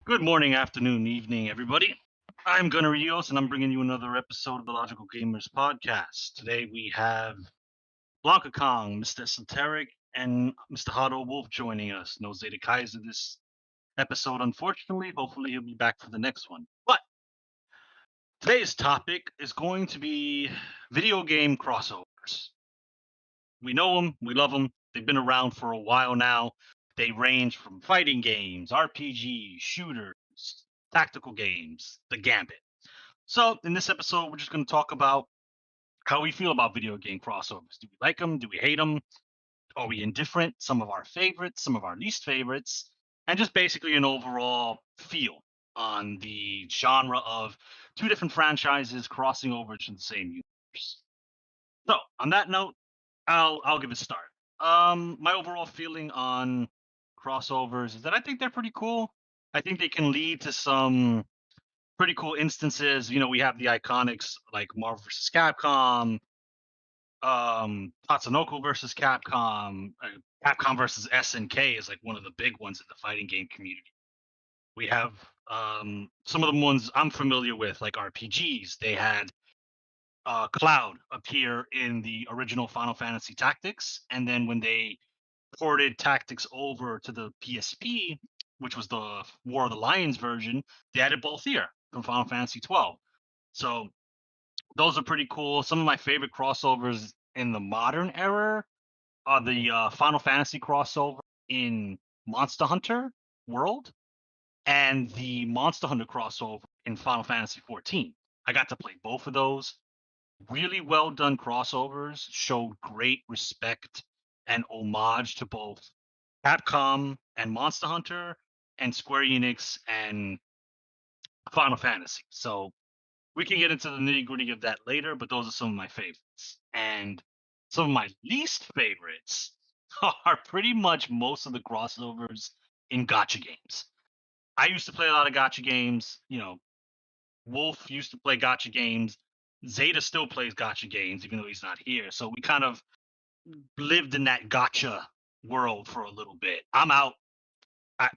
Good morning, afternoon, evening, everybody. I'm Gunnar Rios, and I'm bringing you another episode of the Logical Gamers podcast. Today we have BlankaKong, Mr. Esoteric, and Mr. Hado Wolf joining us. No Zeta Kaiser this episode, unfortunately. Hopefully, he'll be back for the next one. But today's topic is going to be video game crossovers. We know them, we love them. They've been around for a while now. They range from fighting games, RPGs, shooters, tactical games, the gambit. So, in this episode, we're just going to talk about how we feel about video game crossovers. Do we like them? Do we hate them? Are we indifferent? Some of our favorites, some of our least favorites, and just basically an overall feel on the genre of two different franchises crossing over to the same universe. So, on that note, I'll give it a start. My overall feeling on crossovers is that I think they're pretty cool. I think they can lead to some pretty cool instances. We have the iconics like Marvel vs. Capcom, Tatsunoko versus Capcom, Capcom versus SNK is like one of the big ones in the fighting game community. We have some of the ones I'm familiar with, like RPGs. They had Cloud appear in the original Final Fantasy Tactics, and then when they ported Tactics over to the PSP, which was the War of the Lions version, they added Balthier from Final Fantasy 12. So those are pretty cool. Some of my favorite crossovers in the modern era are the Final Fantasy crossover in Monster Hunter World and the Monster Hunter crossover in Final Fantasy 14. I got to play both of those. Really well done crossovers, showed great respect and homage to both Capcom and Monster Hunter and Square Enix and Final Fantasy. So we can get into the nitty gritty of that later, but those are some of my favorites. And some of my least favorites are pretty much most of the crossovers in gotcha games. I used to play a lot of gotcha games. Wolf used to play gotcha games. Zeta still plays gotcha games, even though he's not here. So we kind of lived in that gotcha world for a little bit. I'm out.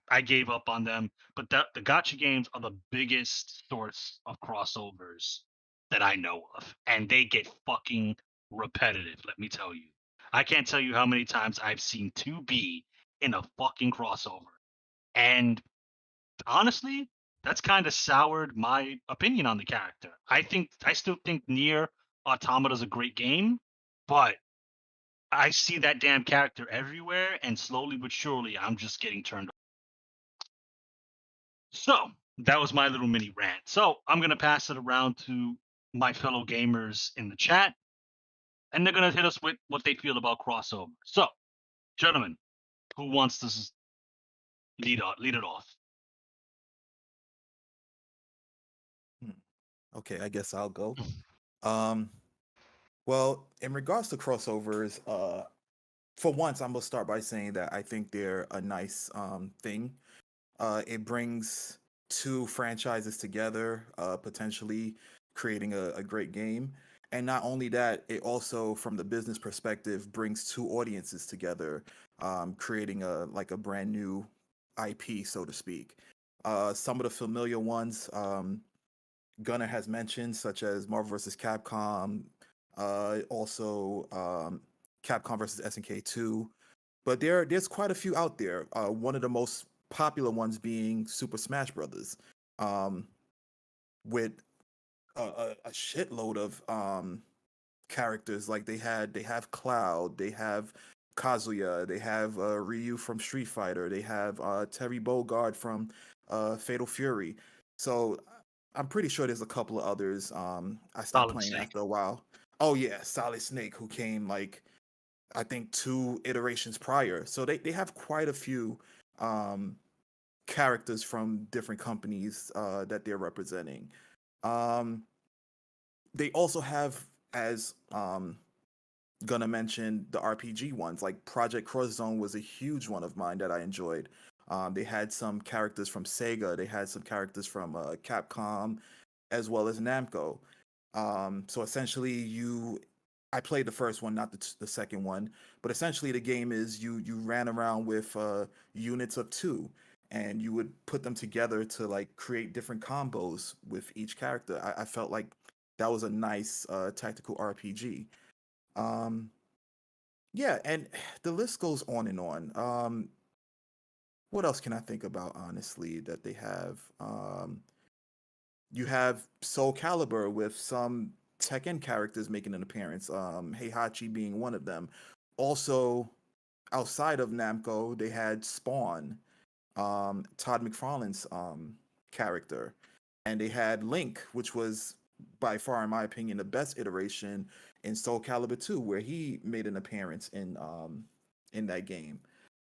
I gave up on them. But the gotcha games are the biggest source of crossovers that I know of. And they get fucking repetitive, let me tell you. I can't tell you how many times I've seen 2B in a fucking crossover. And honestly, that's kind of soured my opinion on the character. I still think Near Automata's a great game, but I see that damn character everywhere, and slowly but surely, I'm just getting turned. So that was my little mini rant. So I'm gonna pass it around to my fellow gamers in the chat, and they're gonna hit us with what they feel about crossover. So, gentlemen, who wants to lead it off? Hmm. Okay, I guess I'll go. Um, well, in regards to crossovers, for once, I'm gonna start by saying that I think they're a nice thing. It brings two franchises together, potentially creating a great game. And not only that, it also, from the business perspective, brings two audiences together, creating a brand new IP, so to speak. Some of the familiar ones, Gunnar has mentioned, such as Marvel vs. Capcom, also Capcom versus SNK 2. But there's quite a few out there. One of the most popular ones being Super Smash Brothers, um, with a shitload of characters. Like they have Cloud, they have Kazuya, they have Ryu from Street Fighter, they have Terry Bogard from Fatal Fury. So I'm pretty sure there's a couple of others. I stopped Solid playing Snake. after a while. Oh yeah, Solid Snake, who came like I think two iterations prior. So they have quite a few um, characters from different companies that they're representing. Um, they also have, as gonna mention, the RPG ones. Like Project Cross Zone was a huge one of mine that I enjoyed. They had some characters from Sega. They had some characters from Capcom, as well as Namco. So essentially, I played the first one, not the second one, but essentially the game is you ran around with units of two, and you would put them together to like create different combos with each character. I felt like that was a nice tactical RPG. Um, yeah, and the list goes on and on. What else can I think about honestly that they have? You have Soul Calibur with some Tekken characters making an appearance. Heihachi being one of them. Also, outside of Namco, they had Spawn, Todd McFarlane's character, and they had Link, which was by far, in my opinion, the best iteration in Soul Calibur 2, where he made an appearance in that game.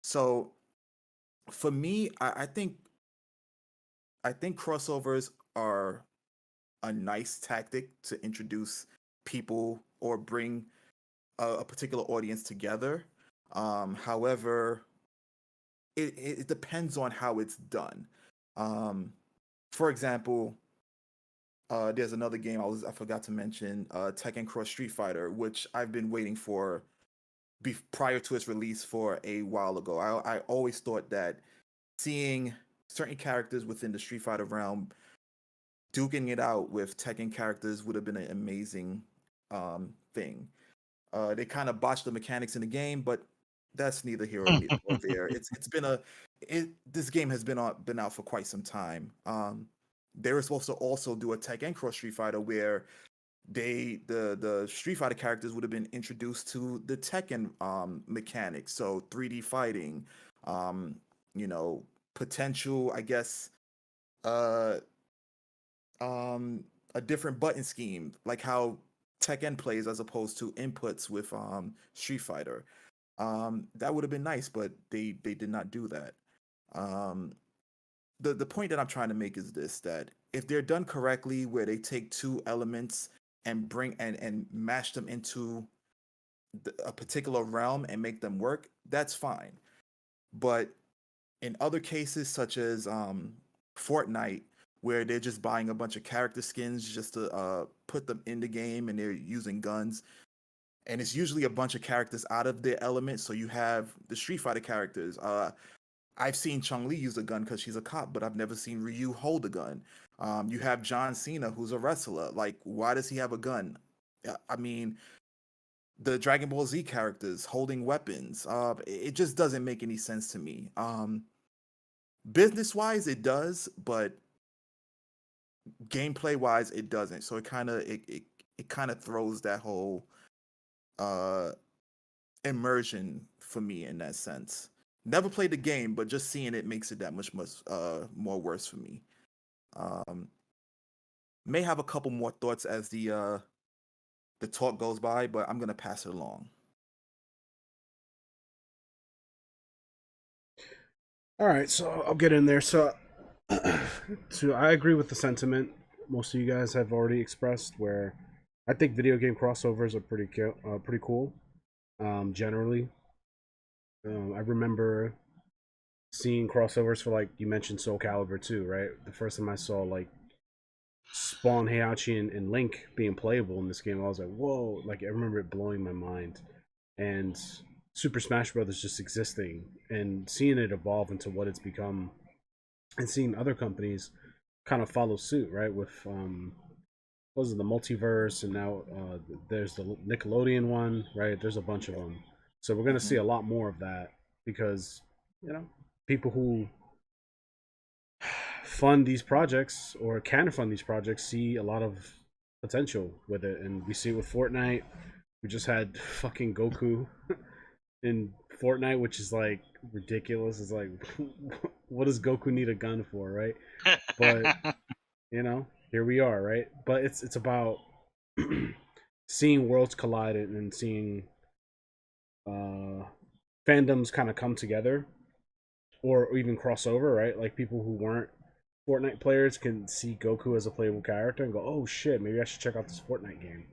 So for me, I think crossovers are a nice tactic to introduce people or bring a particular audience together. However, it depends on how it's done. Um, for example, there's another game I forgot to mention, Tekken Cross Street Fighter, which I've been waiting for prior to its release for a while ago. I always thought that seeing certain characters within the Street Fighter realm duking it out with Tekken characters would have been an amazing thing. They kind of botched the mechanics in the game, but that's neither here or there. It's been a this game has been out for quite some time. They were supposed to also do a Tekken Cross Street Fighter where the Street Fighter characters would have been introduced to the Tekken mechanics, so 3D fighting, um, you know, potential, I guess, uh, um, a different button scheme, like how Tekken plays as opposed to inputs with Street Fighter. That would have been nice, but they did not do that. Um, the point that I'm trying to make is this: that if they're done correctly, where they take two elements and bring and mash them into a particular realm and make them work, that's fine. But in other cases, such as Fortnite, where they're just buying a bunch of character skins just to put them in the game, and they're using guns, and it's usually a bunch of characters out of their element. So you have the Street Fighter characters. I've seen Chun Li use a gun because she's a cop, but I've never seen Ryu hold a gun. You have John Cena, who's a wrestler. Like, why does he have a gun? I mean, the Dragon Ball Z characters holding weapons. It just doesn't make any sense to me. Business wise, it does, but gameplay wise, it doesn't. So it kind of throws that whole uh immersion for me in that sense. Never played the game, but just seeing it makes it that much more worse for me. Um, may have a couple more thoughts as the talk goes by, but I'm gonna pass it along. All right, so I'll get in there. So, so I agree with the sentiment most of you guys have already expressed. Where I think video game crossovers are pretty cool. Generally, I remember seeing crossovers for, like you mentioned, Soul Calibur 2, right? The first time I saw like Spawn, Heihachi, and Link being playable in this game, I was like, whoa! Like I remember it blowing my mind, and Super Smash Brothers just existing and seeing it evolve into what it's become, and seeing other companies kind of follow suit, right? With what was it, the multiverse, and now there's the Nickelodeon one, right? There's a bunch of them, so we're gonna see Hmm. a lot more of that because you know people who fund these projects or can fund these projects see a lot of potential with it, and we see it with Fortnite. We just had fucking Goku in Fortnite, which is like ridiculous. It's like, what does Goku need a gun for, right? But here we are, right? But it's about seeing worlds collide and seeing uh, fandoms kind of come together or even cross over, right? Like people who weren't Fortnite players can see Goku as a playable character and go, "Oh shit, maybe I should check out this Fortnite game,"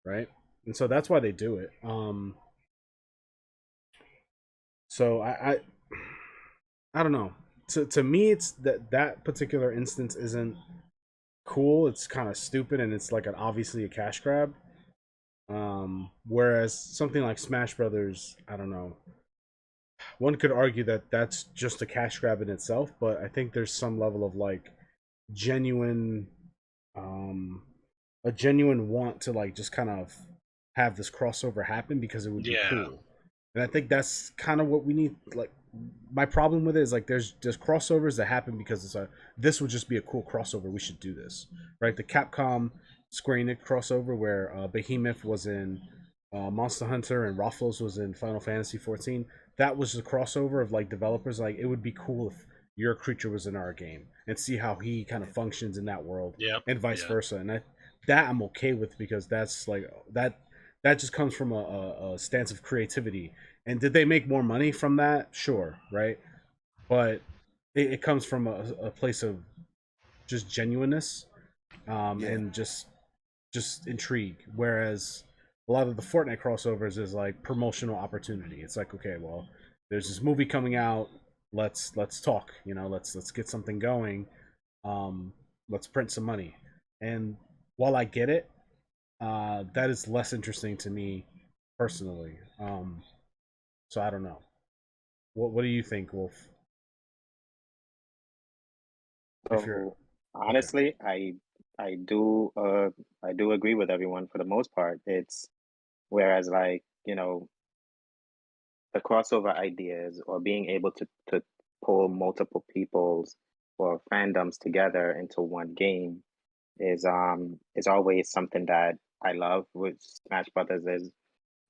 right? And so that's why they do it. So I don't know. To me, it's that particular instance isn't cool. It's kind of stupid, and it's like obviously a cash grab. Whereas something like Smash Brothers, I don't know. one could argue that that's just a cash grab in itself, but I think there's some level of like genuine, um, a genuine want to like just kind of have this crossover happen because it would be Yeah. cool, and I think that's kind of what we need. Like, my problem with it is like there's crossovers that happen because it's a this would just be a cool crossover. We should do this, right? The Capcom Square Enix crossover where Behemoth was in Monster Hunter and Ruffles was in Final Fantasy 14. That was a crossover of like developers. Like, it would be cool if your creature was in our game and see how he kind of functions in that world Yep. and vice Yeah. versa. And that I'm okay with because that's like that just comes from a stance of creativity. And did they make more money from that? Sure, right? But it comes from a place of just genuineness, Yeah, and just intrigue. Whereas a lot of the Fortnite crossovers is like promotional opportunity. It's like, okay, well, there's this movie coming out. Let's talk. You know, let's get something going. Um, let's print some money. And while I get it, that is less interesting to me personally. So I don't know. What do you think, Wolf? If you're So okay, honestly, I do agree with everyone for the most part. It's whereas like, the crossover ideas or being able to pull multiple people's or fandoms together into one game is always something that I love. Which Smash Brothers is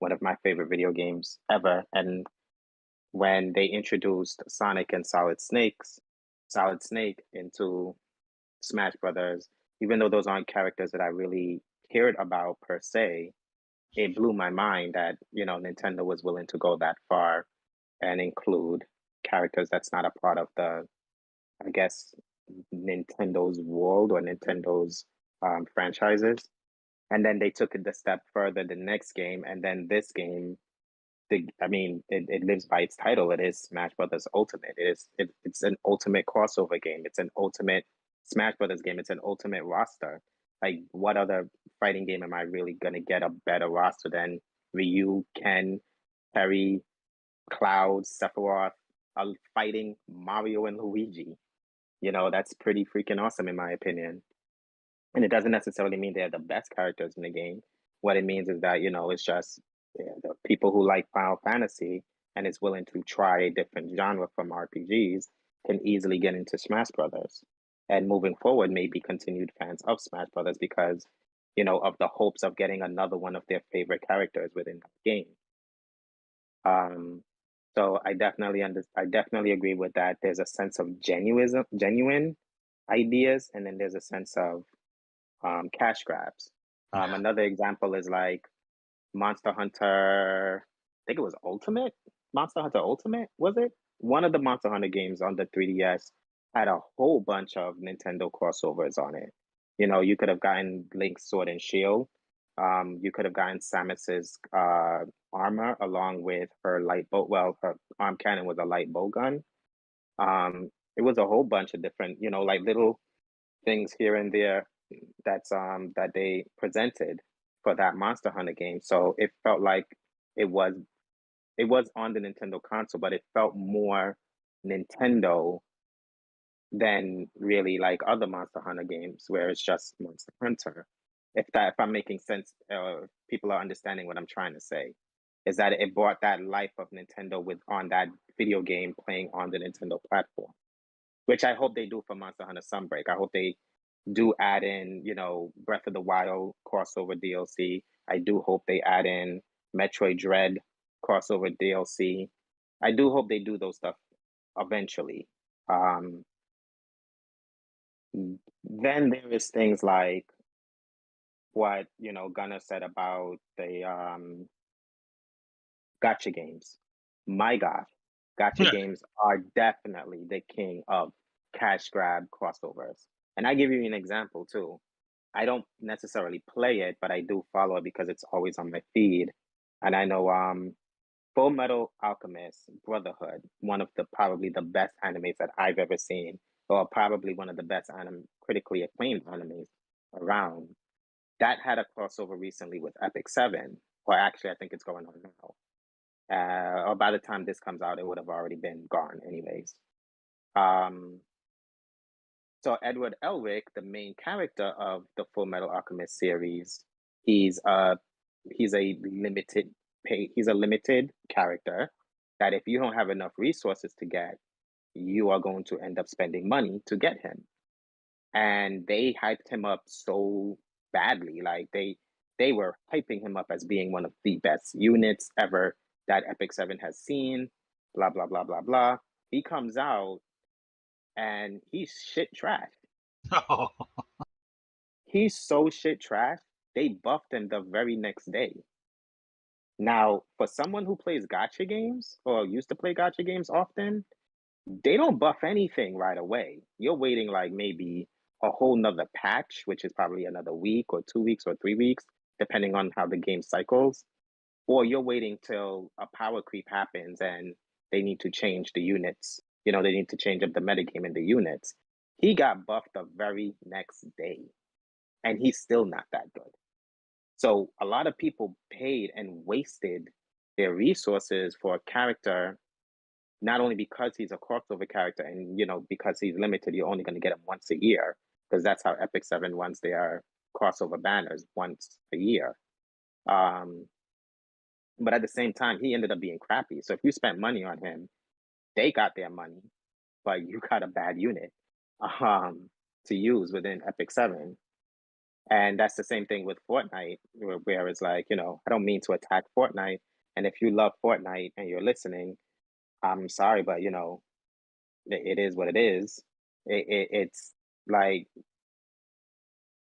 one of my favorite video games ever. And when they introduced Sonic and Solid Snake into Smash Brothers, even though those aren't characters that I really cared about per se, it blew my mind that, Nintendo was willing to go that far and include characters that's not a part of the, I guess, Nintendo's world or Nintendo's franchises. And then they took it the step further the next game, and then this game, I mean, it lives by its title. It is Smash Brothers Ultimate. It's an ultimate crossover game. It's an ultimate Smash Brothers game. It's an ultimate roster. Like, what other fighting game am I really gonna get a better roster than Ryu, Ken, Terry, Cloud, Sephiroth, fighting Mario and Luigi? That's pretty freaking awesome in my opinion. And it doesn't necessarily mean they're the best characters in the game. What it means is that, it's just, the people who like Final Fantasy and is willing to try a different genre from RPGs can easily get into Smash Brothers. And moving forward, maybe continued fans of Smash Brothers because, of the hopes of getting another one of their favorite characters within the game. Um, so I definitely agree with that. There's a sense of genuine ideas, and then there's a sense of cash grabs. Yeah. Another example is like Monster Hunter. I think it was Ultimate. Monster Hunter Ultimate, was it? One of the Monster Hunter games on the 3DS had a whole bunch of Nintendo crossovers on it. You could have gotten Link's Sword and Shield. You could have gotten Samus's armor along with her light bow. Well, her arm cannon was a light bow gun. It was a whole bunch of different, like little things here and there that they presented for that Monster Hunter game. So it felt like it was it was on the Nintendo console, but it felt more Nintendo than really like other Monster Hunter games where it's just Monster Hunter. If I'm making sense, people are understanding what I'm trying to say. Is that it brought that life of Nintendo with on that video game playing on the Nintendo platform, which I hope they do for Monster Hunter Sunbreak. I hope they do add in, Breath of the Wild crossover DLC. I do hope they add in Metroid Dread crossover DLC. I do hope they do those stuff eventually. Um, then there is things like what, Gunnar said about the gotcha games. My God, gotcha games are definitely the king of cash grab crossovers. And I give you an example too. I don't necessarily play it, but I do follow it because it's always on my feed. And I know Full Metal Alchemist Brotherhood, one of the probably the best animes that I've ever seen, or probably one of the best critically acclaimed animes around. That had a crossover recently with Epic 7, or actually I think it's going on now. or by the time this comes out, it would have already been gone anyways. Um, so Edward Elric, the main character of the Full Metal Alchemist series, he's a he's a limited character that if you don't have enough resources to get, you are going to end up spending money to get him. And they hyped him up so badly, like they were hyping him up as being one of the best units ever that Epic 7 has seen, blah blah blah blah blah. He comes out and he's shit trash. Oh, He's so shit trash, they buffed him the very next day. Now, for someone who plays gacha games or used to play gacha games often, they don't buff anything right away. You're waiting like maybe a whole nother patch, which is probably another week or 2 weeks or 3 weeks, depending on how the game cycles. Or you're waiting till a power creep happens and they need to change the units. You know, they need to change up the metagame in the units. He got buffed the very next day, and he's still not that good. So a lot of people paid and wasted their resources for a character, not only because he's a crossover character and, you know, because he's limited, you're only going to get him once a year, because that's how Epic 7 runs their crossover banners, once a year. But at the same time, he ended up being crappy. So if you spent money on him, they got their money, but you got a bad unit to use within Epic 7. And that's the same thing with Fortnite, where it's like, you know, I don't mean to attack Fortnite. And if you love Fortnite and you're listening, I'm sorry, but, you know, it is what it is. It's like,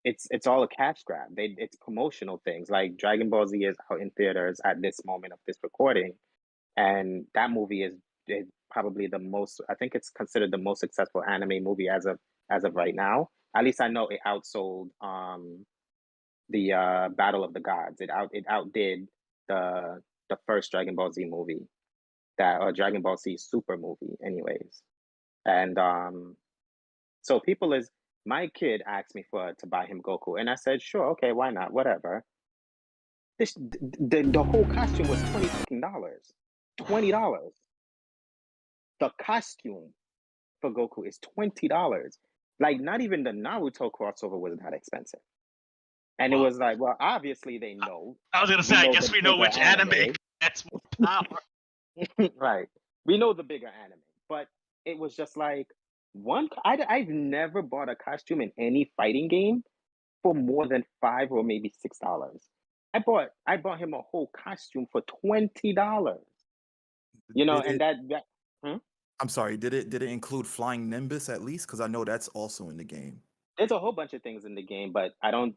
it's all a cash grab. It's promotional things. Like Dragon Ball Z is out in theaters at this moment of this recording. And that movie is probably the most, I think it's considered the most successful anime movie as of right now. At least I know it outsold the Battle of the Gods. It outdid the first Dragon Ball Z movie, that or Dragon Ball Z Super movie, anyways. And so people is my kid asked me to buy him Goku, and I said sure, okay, why not, whatever. The whole costume was $20. $20. The costume for Goku is $20. Like not even the Naruto crossover was that expensive. And it Well, was like, well, obviously they know. I was gonna say, I guess the we know bigger which anime gets more power. Right. We know the bigger anime, but it was just like I've never bought a costume in any fighting game for more than $5 or maybe $6. I bought him a whole costume for $20. You know, Did and it? that hmm? I'm sorry. Did it include flying Nimbus at least? Because I know that's also in the game. There's a whole bunch of things in the game, but I don't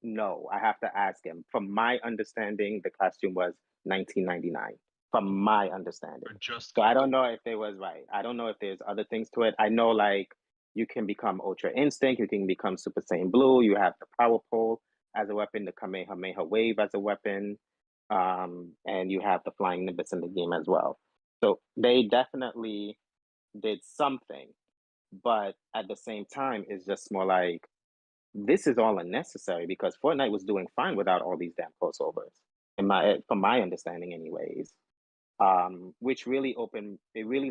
know. I have to ask him. From my understanding, the costume was $19.99. From my understanding. Or just So I don't Goku. know if they was right. I don't know if there's other things to it. I know like you can become Ultra Instinct, you can become Super Saiyan Blue, you have the Power Pole as a weapon, the Kamehameha Wave as a weapon, and you have the Flying Nimbus in the game as well. So they definitely did something, but at the same time, it's just more like this is all unnecessary because Fortnite was doing fine without all these damn crossovers. From my understanding, anyways, which really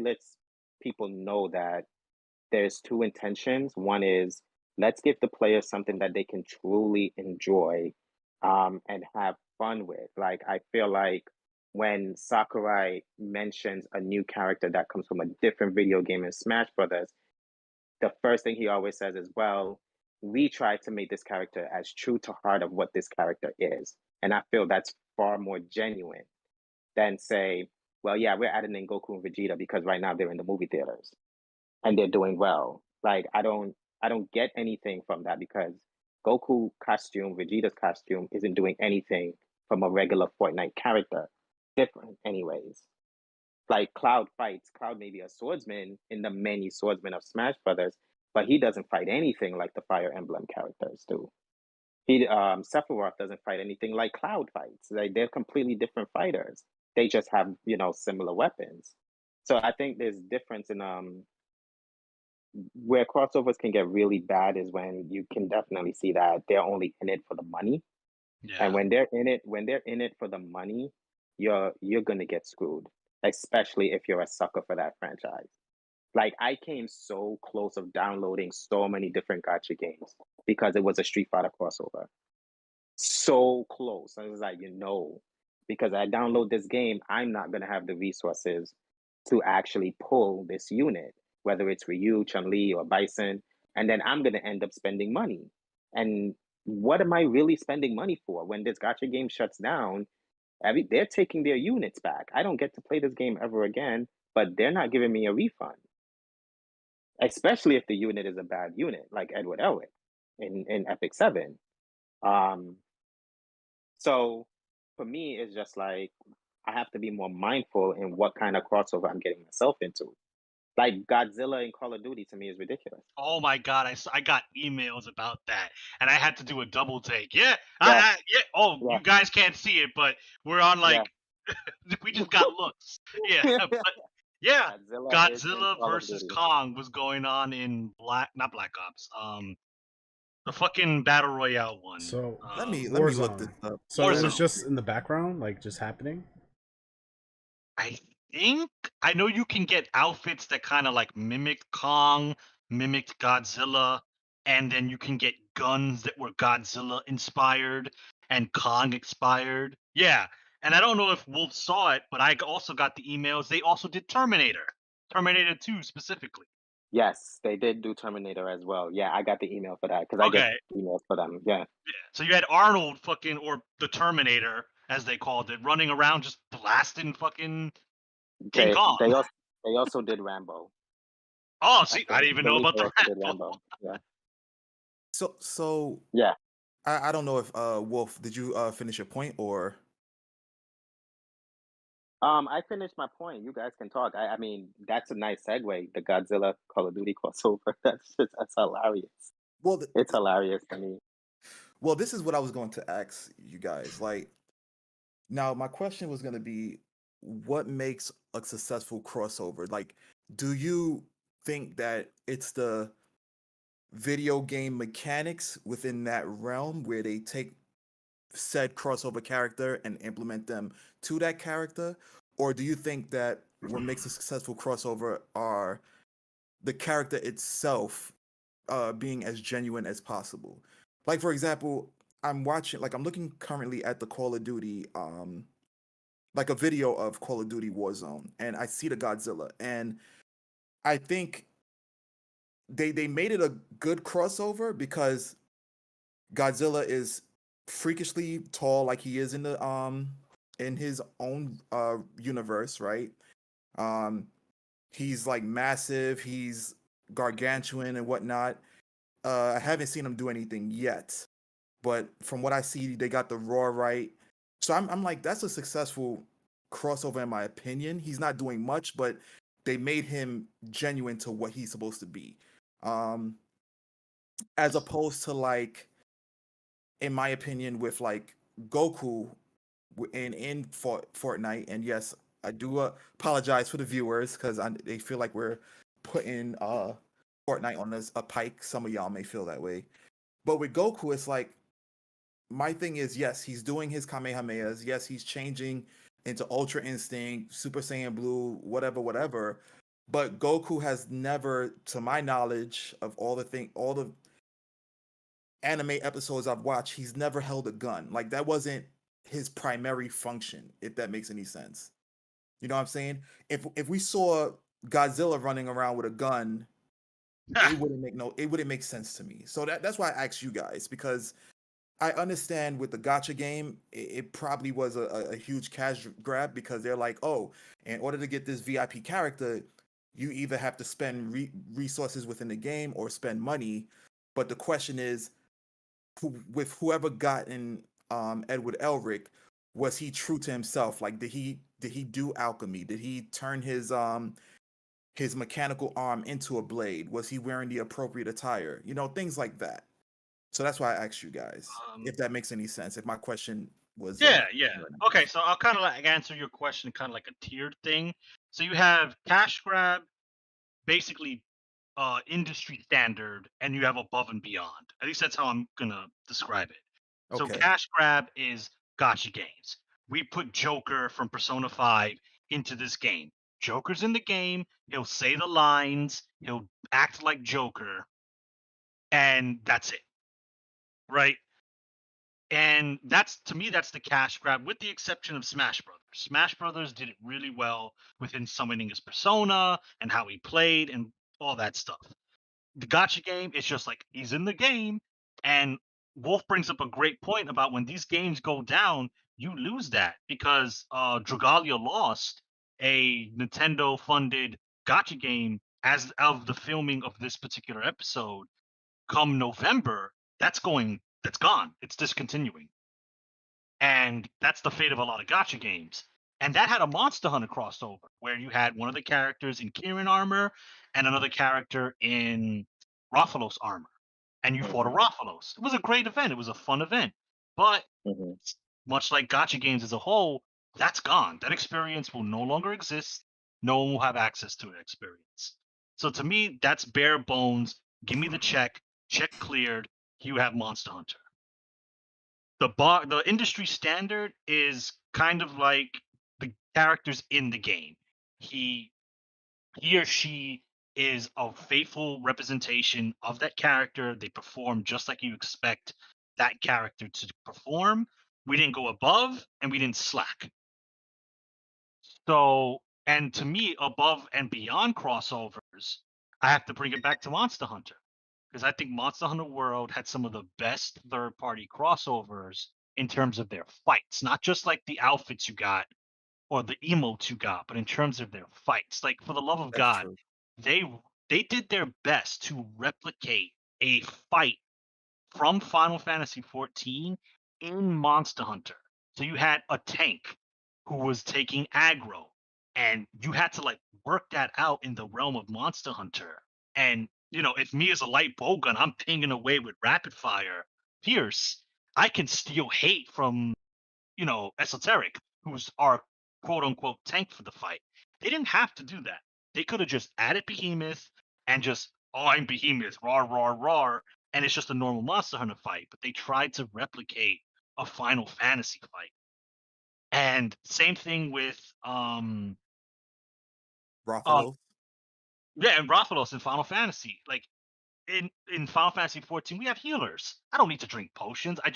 lets people know that there's two intentions. One is let's give the players something that they can truly enjoy, and have fun with. Like I feel like when Sakurai mentions a new character that comes from a different video game in Smash Brothers, the first thing he always says is, well, we try to make this character as true to heart of what this character is. And I feel that's far more genuine than say, well, yeah, we're adding in Goku and Vegeta because right now they're in the movie theaters and they're doing well. Like I don't get anything from that because Goku costume, Vegeta's costume isn't doing anything from a regular Fortnite character different anyways. Like Cloud fights. Cloud may be a swordsman in the many swordsmen of Smash Brothers, but he doesn't fight anything like the Fire Emblem characters do. Sephiroth doesn't fight anything like Cloud fights. Like they're completely different fighters. They just have, similar weapons. So I think there's difference in where crossovers can get really bad is when you can definitely see that they're only in it for the money. Yeah. And when they're in it for the money, you're gonna get screwed, especially if you're a sucker for that franchise. Like I came so close of downloading so many different gacha games because it was a Street Fighter crossover. So close. I was like, because I download this game, I'm not gonna have the resources to actually pull this unit, whether it's Ryu, Chun-Li, or Bison, and then I'm gonna end up spending money. And what am I really spending money for when this gacha game shuts down? They're taking their units back. I don't get to play this game ever again, but they're not giving me a refund, especially if the unit is a bad unit, like Edward Elric in Epic 7. Um, so for me, it's just like I have to be more mindful in what kind of crossover I'm getting myself into. Like Godzilla in Call of Duty to me is ridiculous. Oh my god, I got emails about that, and I had to do a double take. Yeah, Yeah, yeah. Oh, yeah, you guys can't see it, but we're on yeah. like we just got looks. Yeah, but yeah, Godzilla is in Godzilla Call of versus Duty. Kong was going on in not Black Ops, the fucking battle royale one. So Let me look this Warzone. up. So it was Warzone. just in the background, like just happening. I think I know you can get outfits that kind of like mimicked Kong, mimicked Godzilla, and then you can get guns that were Godzilla inspired and Kong inspired. Yeah, and I don't know if Wolf saw it, but I also got the emails. They also did Terminator 2 specifically. Yes, they did do Terminator as well. Yeah, I got the email for that because I get Okay, emails for them. Yeah. so you had Arnold fucking or the Terminator as they called it, running around just blasting fucking King They Kong. they also they also did Rambo. Oh, I see, I think didn't even know believe about they the also did Rambo. Rambo. Yeah. So Yeah. I don't know if Wolf, did you finish your point or I finished my point. You guys can talk. I mean, that's a nice segue. The Godzilla Call of Duty crossover. That's hilarious. well It's hilarious to me. well this is what I was going to ask you guys. Like now my question was going to be what makes a successful crossover? Like do you think that it's the video game mechanics within that realm where they take said crossover character and implement them to that character? Or do you think that what makes a successful crossover are the character itself being as genuine as possible? Like for example, I'm looking currently at the Call of Duty, like a video of Call of Duty Warzone, and I see the Godzilla, and I think they made it a good crossover because Godzilla is freakishly tall, like he is in his own universe, right? Um, he's like massive, he's gargantuan and whatnot. I haven't seen him do anything yet, but from what I see, they got the roar right. So I'm like, that's a successful crossover in my opinion. He's not doing much, but they made him genuine to what he's supposed to be. Um, as opposed to like in my opinion, with like Goku in Fortnite. And yes, I do apologize for the viewers because they feel like we're putting Fortnite on a pike. Some of y'all may feel that way, but with Goku, it's like my thing is yes, he's doing his Kamehamehas. Yes, he's changing into Ultra Instinct, Super Saiyan Blue, whatever. But Goku has never, to my knowledge, of all the anime episodes I've watched, he's never held a gun. Like that wasn't his primary function, if that makes any sense. You know what I'm saying? If we saw Godzilla running around with a gun, it wouldn't make sense to me. So that's why I asked you guys, because I understand with the gotcha game, it probably was a huge cash grab because they're like, oh, in order to get this VIP character, you either have to spend resources within the game or spend money. But the question is, with whoever got in Edward Elric, was he true to himself? Like, did he do alchemy? Did he turn his mechanical arm into a blade? Was he wearing the appropriate attire? You know, things like that. So that's why I asked you guys, if that makes any sense. If my question was Yeah. Okay, so I'll kind of like answer your question, kind of like a tiered thing. So you have cash grab, basically industry standard, and you have above and beyond. At least that's how I'm gonna describe it. So okay. cash grab is gotcha games. we put Joker from Persona 5 into this game. Joker's in the game. He'll say the lines. He'll act like Joker, and that's it, right? And that's, to me, that's the cash grab, with the exception of Smash Brothers. Smash Brothers did it really well within summoning his persona and how he played and all that stuff. The gotcha game is just like, he's in the game, and Wolf brings up a great point about when these games go down, you lose that, because Dragalia lost a Nintendo funded gotcha game as of the filming of this particular episode. Come November, that's gone. It's discontinuing. And that's the fate of a lot of gotcha games. And that had a Monster Hunter crossover where you had one of the characters in Kieran armor and another character in Rathalos armor. And you fought a Rathalos. It was a great event. It was a fun event. But much like gotcha games as a whole, that's gone. That experience will no longer exist. No one will have access to that experience. So to me, that's bare bones. Give me the check cleared. You have Monster Hunter. The industry standard is kind of like the characters in the game. He or she is a faithful representation of that character. They perform just like you expect that character to perform. We didn't go above and we didn't slack. So, and to me, above and beyond crossovers, I have to bring it back to Monster Hunter, because I think Monster Hunter World had some of the best third-party crossovers in terms of their fights, not just like the outfits you got or the emotes you got, but in terms of their fights. Like, for the love of That's God, true. they did their best to replicate a fight from Final Fantasy 14 in Monster Hunter. So you had a tank who was taking aggro, and you had to like work that out in the realm of Monster Hunter. And if me as a light bowgun, I'm pinging away with rapid fire Pierce, I can steal hate from Esoteric, who's our quote unquote tank for the fight. They didn't have to do that. They could have just added Behemoth and just, oh, I'm Behemoth, raw, raw, raw, and it's just a normal Monster Hunter fight. But they tried to replicate a Final Fantasy fight. And same thing with Rathalos. yeah, and Rathalos in Final Fantasy. Like in Final Fantasy 14, we have healers. I don't need to drink potions. I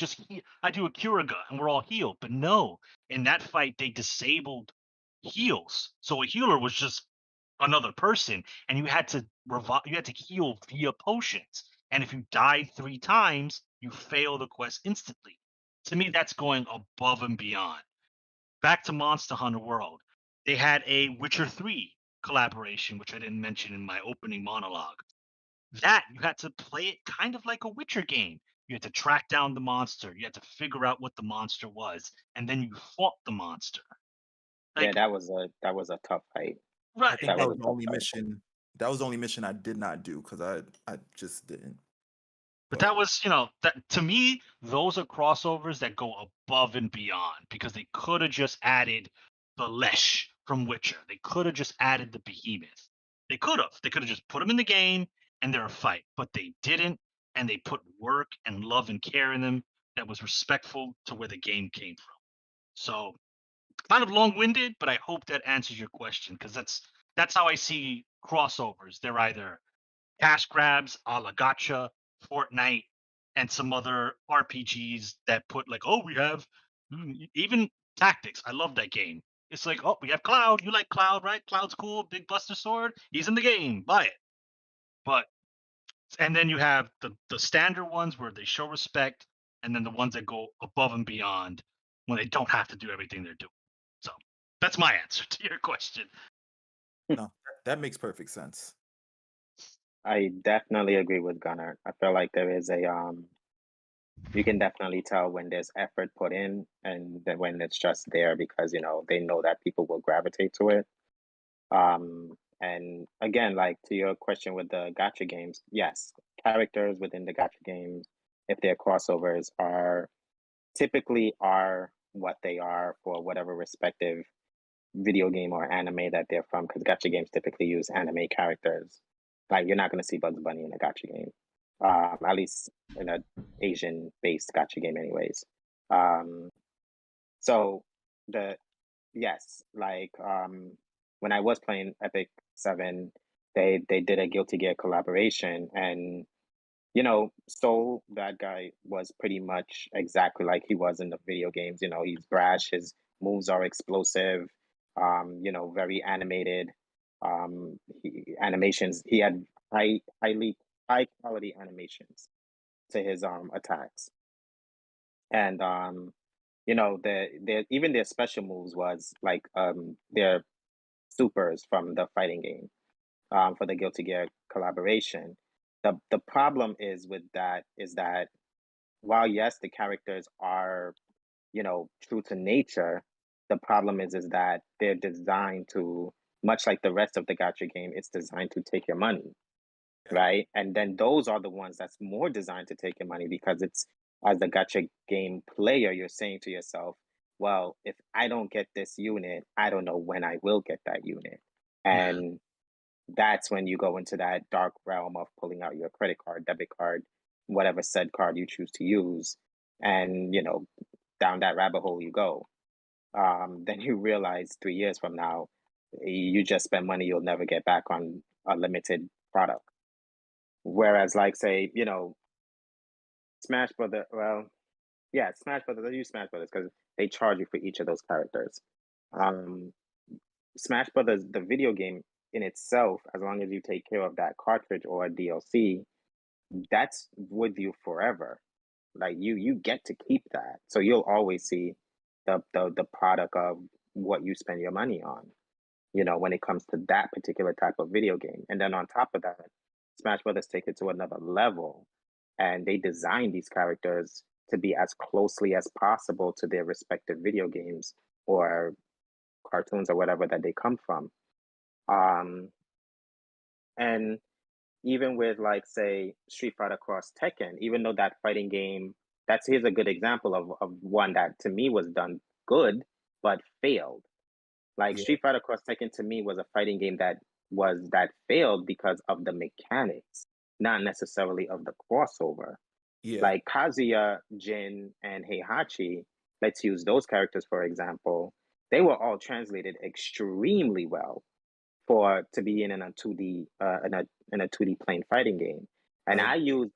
do a Curaga and we're all healed. But no, in that fight they disabled heals. So a healer was just another person, and you had to heal via potions. And if you died 3 times, you fail the quest instantly. To me, that's going above and beyond. Back to Monster Hunter World. They had a Witcher 3 collaboration, which I didn't mention in my opening monologue. That you had to play it kind of like a Witcher game. You had to track down the monster. You had to figure out what the monster was, and then you fought the monster. Yeah, Like, that was a tough fight. I right. think That that was was a the tough only fight. mission. That was the only mission I did not do because I just didn't. But that was, that to me, those are crossovers that go above and beyond, because they could have just added the Lesh from Witcher. They could have just added the Behemoth. They could have. They could have just put them in the game and they're a fight, but they didn't, and they put work and love and care in them that was respectful to where the game came from. So, kind of long-winded, but I hope that answers your question, because that's how I see crossovers. They're either cash grabs a la Gacha, Fortnite, and some other RPGs that put like, oh, we have even Tactics. I love that game. It's like, oh, we have Cloud. You like Cloud, right? Cloud's cool. Big Buster Sword. He's in the game. Buy it. But and then you have the standard ones where they show respect, and then the ones that go above and beyond when they don't have to do everything they're doing. So that's my answer to your question. No, that makes perfect sense. I definitely agree with Gunnar. I feel like there is you can definitely tell when there's effort put in and then when it's just there because they know that people will gravitate to it. And again, like to your question with the gacha games, yes, characters within the gacha games, if they're crossovers, are typically are what they are for whatever respective video game or anime that they're from, because gacha games typically use anime characters. Like you're not going to see Bugs Bunny in a gacha game, at least in a Asian-based gacha game, anyways. So the yes, like when I was playing Epic 7, they did a Guilty Gear collaboration, and Soul, that guy was pretty much exactly like he was in the video games. He's brash, his moves are explosive, very animated. Animations, he had high quality animations to his attacks. And the even their special moves was like their supers from the fighting game for the Guilty Gear collaboration. The problem is with that is that while yes, the characters are, true to nature, the problem is that they're designed to, much like the rest of the gacha game, it's designed to take your money, Yeah. right? And then those are the ones that's more designed to take your money because it's, as the gacha game player, you're saying to yourself, well, if I don't get this unit, I don't know when I will get that unit. Yeah. And that's when you go into that dark realm of pulling out your credit card, debit card, whatever said card you choose to use, and down that rabbit hole you go. Then you realize 3 years from now, you just spent money you'll never get back on a limited product. Whereas, like, say, Smash Brother, well, yeah, Smash Brothers. I use Smash Brothers because they charge you for each of those characters. Um, Smash Brothers, the video game in itself, as long as you take care of that cartridge or a DLC, that's with you forever. Like you get to keep that, so you'll always see the product of what you spend your money on. When it comes to that particular type of video game, and then on top of that, Smash Brothers take it to another level, and they design these characters to be as closely as possible to their respective video games or cartoons or whatever that they come from. Um, and even with, like, say, Street Fighter Cross Tekken, even though that fighting game, here's a good example of one that to me was done good but failed. Like Yeah. Street Fighter Cross Tekken to me was a fighting game that failed because of the mechanics, not necessarily of the crossover. Yeah. Like Kazuya, Jin, and Heihachi, let's use those characters for example. They were all translated extremely well for to be in a 2D in a 2D plane fighting game. And I I use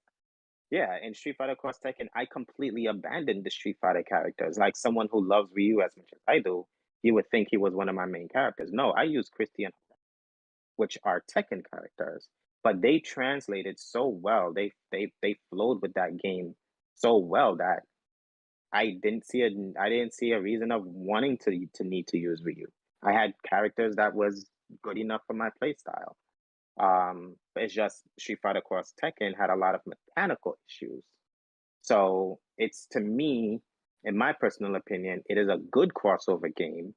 yeah, in Street Fighter Cross Tekken, I completely abandoned the Street Fighter characters. Like someone who loves Ryu as much as I do, you would think he was one of my main characters. No, I use Christian, which are Tekken characters, but they translated so well. They flowed with that game so well that I didn't see a reason of wanting to need to use Ryu. I had characters that was good enough for my playstyle. But it's just Street Fighter Cross Tekken had a lot of mechanical issues. So it's, to me, in my personal opinion, it is a good crossover game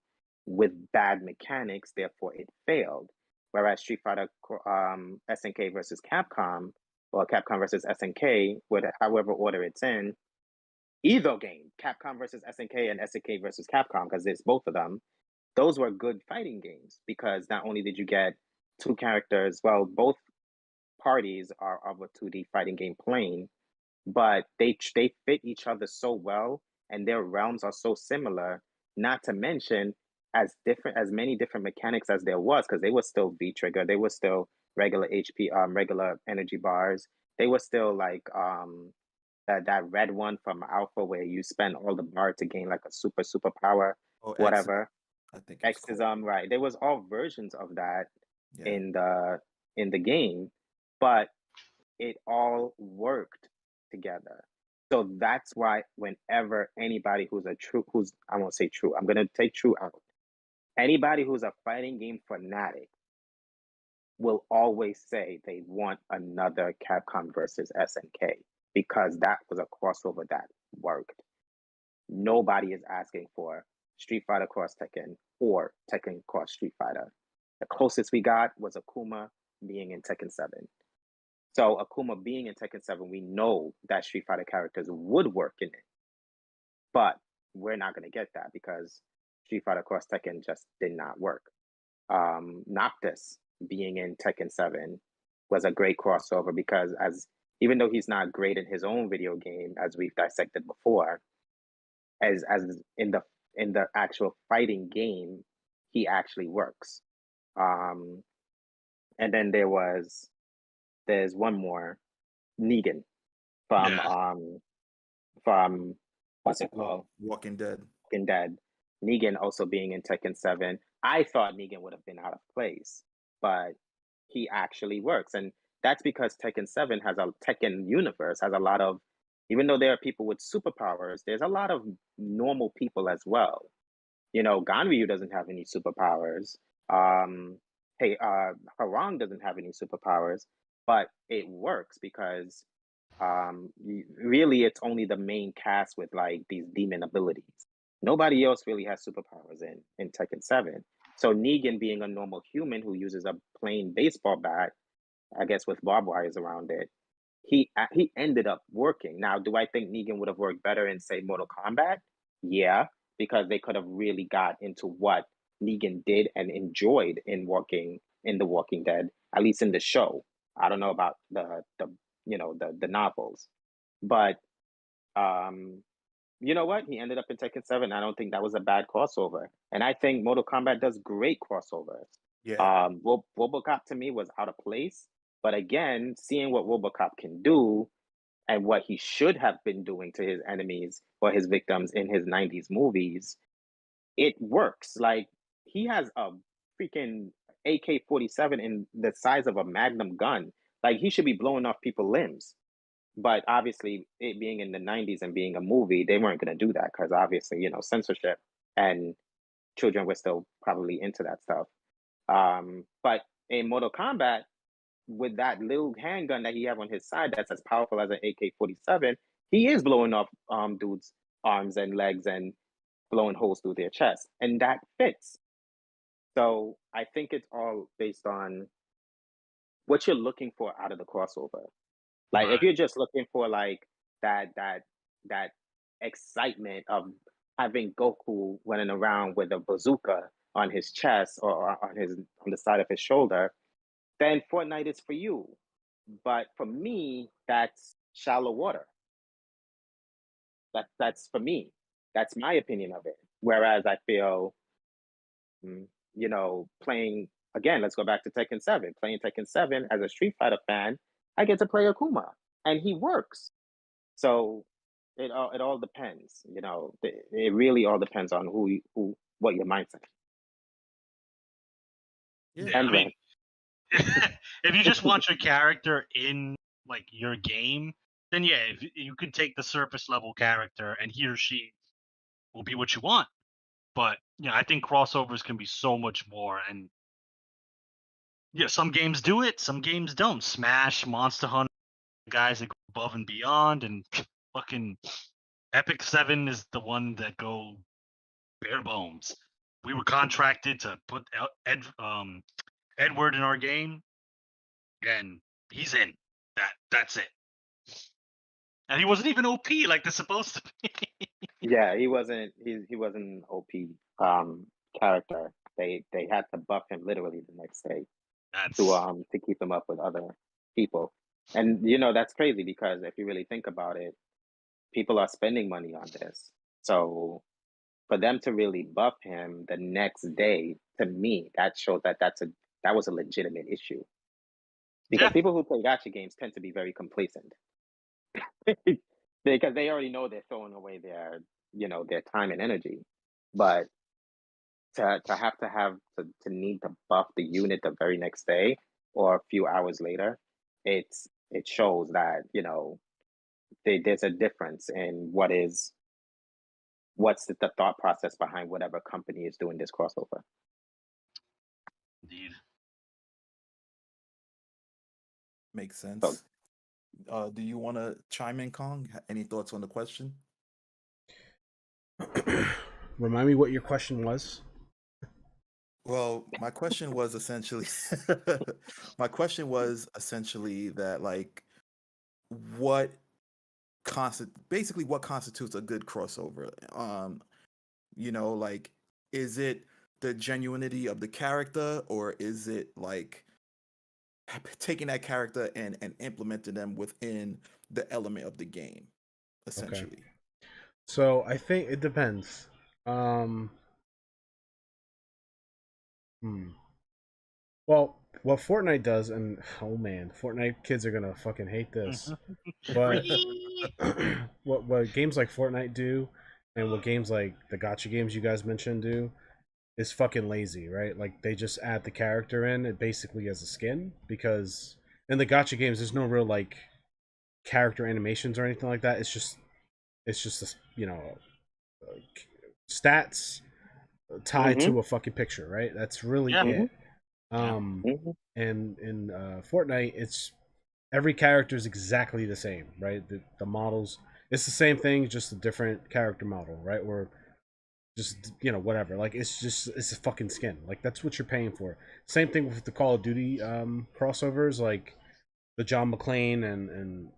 with bad mechanics, therefore it failed. Whereas Street Fighter SNK versus Capcom, or Capcom versus SNK, however order it's in, either game, Capcom versus SNK and SNK versus Capcom, because it's both of them, those were good fighting games because not only did you get two characters, well, both parties are of a 2D fighting game plane, but they fit each other so well and their realms are so similar, not to mention as many different mechanics as there was, because they were still V trigger, they were still regular HP, regular energy bars, they were still like that red one from Alpha where you spend all the bar to gain like a super power, Oh, X. whatever. I think it's X is called. right. There was all versions of that Yeah. in the game, but it all worked together. So that's why whenever anybody who's I won't say true, I'm gonna take true out. Anybody who's a fighting game fanatic will always say they want another Capcom versus SNK because that was a crossover that worked. Nobody is asking for Street Fighter Cross Tekken or Tekken Cross Street Fighter. The closest we got was Akuma being in Tekken 7. So Akuma being in Tekken 7, we know that Street Fighter characters would work in it. But we're not going to get that because Street Fighter Cross Tekken just did not work. Noctis being in Tekken 7 was a great crossover because even though he's not great in his own video game, as we've dissected before, as in the in the actual fighting game, he actually works. And then there's one more, Negan from Yeah. from what's it called? Walking Dead. Walking Dead. Negan also being in Tekken 7. I thought Negan would have been out of place, but he actually works. And that's because Tekken universe has a lot of, even though there are people with superpowers, there's a lot of normal people as well. You know, Ganryu doesn't have any superpowers. Um, Harang doesn't have any superpowers, but it works because really it's only the main cast with like these demon abilities. Nobody else really has superpowers in Tekken 7. So Negan being a normal human who uses a plain baseball bat, I guess with barbed wires around it, he ended up working. Now, do I think Negan would have worked better in, say, Mortal Kombat? Yeah, because they could have really got into what Negan did and enjoyed in The Walking Dead, at least in the show. I don't know about the novels, but um, you know what? He ended up in Tekken 7. I don't think that was a bad crossover, and I think Mortal Kombat does great crossovers. Yeah. RoboCop to me was out of place, but again, seeing what RoboCop can do and what he should have been doing to his enemies or his victims in his 90s movies, it works. Like, he has a freaking AK-47 in the size of a Magnum gun. Like, he should be blowing off people's limbs. But obviously, it being in the 90s and being a movie, they weren't going to do that because obviously, censorship, and children were still probably into that stuff. But in Mortal Kombat, with that little handgun that he have on his side that's as powerful as an AK-47, he is blowing off dudes' arms and legs and blowing holes through their chest, and that fits. So I think it's all based on what you're looking for out of the crossover. Like, if Right. you're just looking for like that excitement of having Goku running around with a bazooka on his chest or on the side of his shoulder, then Fortnite is for you. But for me, that's shallow water. That's for me. That's my opinion of it. Whereas I feel, mm, playing again. Let's go back to Tekken 7. Playing Tekken 7 as a Street Fighter fan, I get to play Akuma, and he works. So it all depends. It really all depends on what your mindset. Yeah. Yeah. I And mean, Ren. if you just want your character in like your game, then yeah, if you could take the surface level character and he or she will be what you want. But yeah, I think crossovers can be so much more. And yeah, some games do it, some games don't. Smash, Monster Hunter, guys that go above and beyond, and fucking Epic 7 is the one that go bare bones. We were contracted to put Edward in our game, and he's in. That's it. And he wasn't even OP like they're supposed to be. Yeah, he wasn't an OP character. They had to buff him literally the next day That's to keep him up with other people. And that's crazy because if you really think about it, people are spending money on this. So for them to really buff him the next day, to me, that shows that was a legitimate issue. Because yeah, people who play gacha games tend to be very complacent. Because they already know they're throwing away their time and energy. But to need to buff the unit the very next day or a few hours later, it shows that there's a difference in what's the thought process behind whatever company is doing this crossover. indeed. Makes So sense. Do you want to chime in, Kong? Any thoughts on the question? Remind me what your question was. Well, my question was essentially that like what basically what constitutes a good crossover. Like, is it the genuinity of the character, or is it like taking that character and implementing them within the element of the game, Okay. essentially? So I think it depends. Um. Hmm. Well, what Fortnite does, and oh man, Fortnite kids are gonna fucking hate this. But Free. what games like Fortnite do, and what games like the gotcha games you guys mentioned do, is fucking lazy, right? Like they just add the character in it basically as a skin because in the gotcha games there's no real like character animations or anything like that. It's just stats tied Mm-hmm. to a fucking picture, right? That's really Yeah. Mm-hmm. it. Yeah. Um, Mm-hmm. and in Fortnite, it's every character is exactly the same, right? The models, it's the same thing, just a different character model, right? Or just whatever. Like it's a fucking skin. Like that's what you're paying for. Same thing with the Call of Duty crossovers, like the John McClane and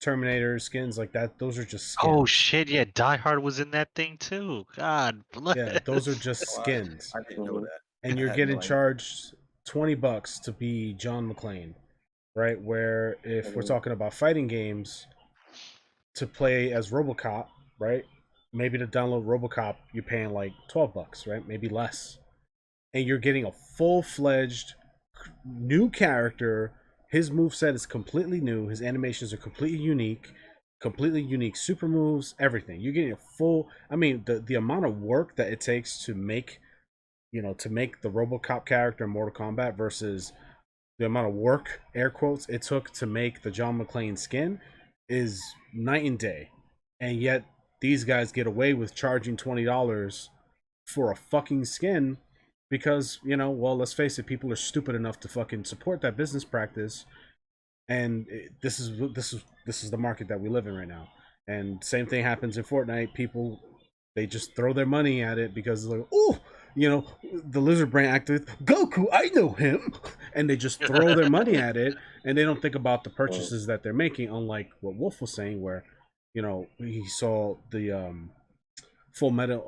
Terminator skins, like that. Those are just Oh skins. shit! Yeah, Die Hard was in that thing too. God Yeah, those are bless. just Oh, skins, I didn't know Mm-hmm. that. and I you're had no getting idea. charged $20 to be John McClane, right? Where if we're talking about fighting games, to play as RoboCop, right? Maybe to download RoboCop, you're paying like $12, right? Maybe less, and you're getting a full-fledged new character. His move set is completely new. His animations are completely unique super moves, everything. You're getting a full. I mean, the amount of work that it takes to make the RoboCop character in Mortal Kombat versus the amount of work, air quotes, it took to make the John McClane skin is night and day. And yet these guys get away with charging $20 for a fucking skin because, well, let's face it, people are stupid enough to fucking support that business practice. And this is the market that we live in right now. And same thing happens in Fortnite. People, they just throw their money at it because they're like, oh, the lizard brain activist Goku, I know him, and they just throw their money at it, and they don't think about the purchases that they're making. Unlike what Wolf was saying, where he saw the Full Metal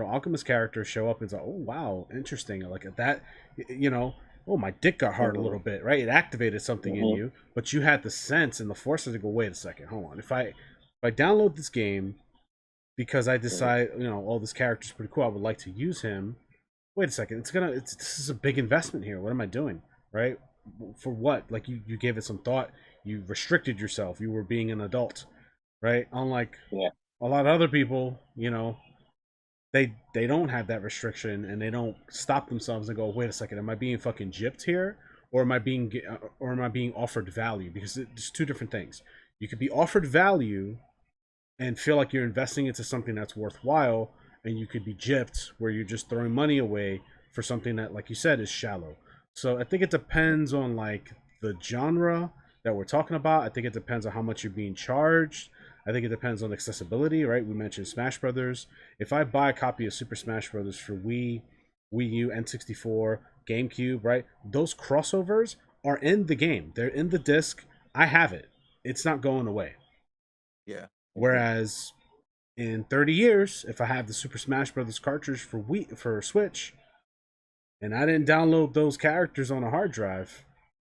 Alchemist character show up and say, oh wow, interesting, like that, you know. Oh, my dick got hard a Mm-hmm. little bit, right? It activated something in Mm-hmm. you, but you had the sense and the foresight to go, wait a second, hold on. If I download this game because I decide, oh, this character's pretty cool, I would like to use him. Wait a second, this is a big investment here. What am I doing, right? For what? Like you gave it some thought. You restricted yourself. You were being an adult, right? Unlike Yeah. a lot of other people, they don't have that restriction and they don't stop themselves and go, wait a second, am I being fucking gypped here, or am I being offered value? Because it's two different things. You could be offered value and feel like you're investing into something that's worthwhile, and you could be gypped where you're just throwing money away for something that, like you said, is shallow. So I think it depends on like the genre that we're talking about. I think it depends on how much you're being charged. I think it depends on accessibility, right? We mentioned Smash Brothers. If I buy a copy of Super Smash Brothers for Wii U, N64, GameCube, right? Those crossovers are in the game. They're in the disc. I have it. It's not going away. Yeah. Mm-hmm. Whereas in 30 years, if I have the Super Smash Brothers cartridge for Switch, and I didn't download those characters on a hard drive,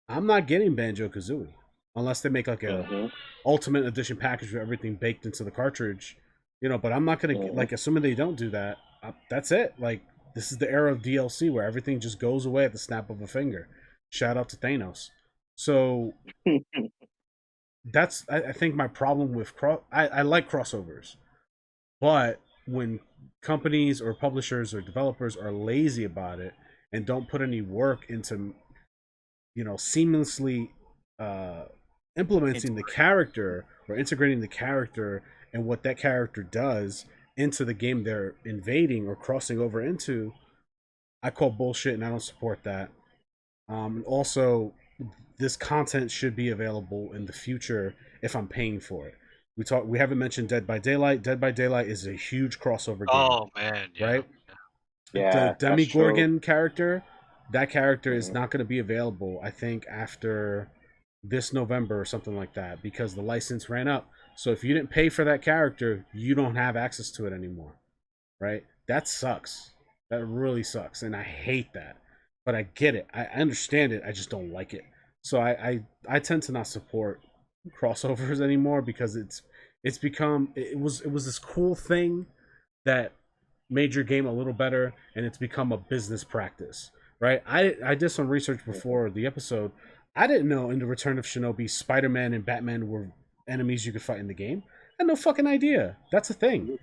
I'm not getting Banjo Kazooie unless they make like a Mm-hmm. Ultimate Edition package with everything baked into the cartridge. But I'm not gonna Mm-hmm. like assuming they don't do that. That's it. Like this is the era of DLC where everything just goes away at the snap of a finger. Shout out to Thanos. So I think my problem with I like crossovers. But when companies or publishers or developers are lazy about it and don't put any work into, seamlessly uh, implementing the Integrate. character or integrating the character and what that character does into the game they're invading or crossing over into, I call bullshit and I don't support that. And also, this content should be available in the future if I'm paying for it. We haven't mentioned Dead by Daylight. Dead by Daylight is a huge crossover game, Oh man, yeah. right? The Yeah, that's true. Demigorgon character, that character is Mm-hmm. not going to be available, I think, after this November or something like that because the license ran up. So if you didn't pay for that character, you don't have access to it anymore, right? That sucks. That really sucks, and I hate that. But I get it. I understand it. I just don't like it. So I tend to not support crossovers anymore because it's become it was this cool thing that made your game a little better, and it's become a business practice, right? I did some research before the episode. I didn't know in the Return of Shinobi, Spider-Man and Batman were enemies you could fight in the game. I had no fucking idea. That's a thing.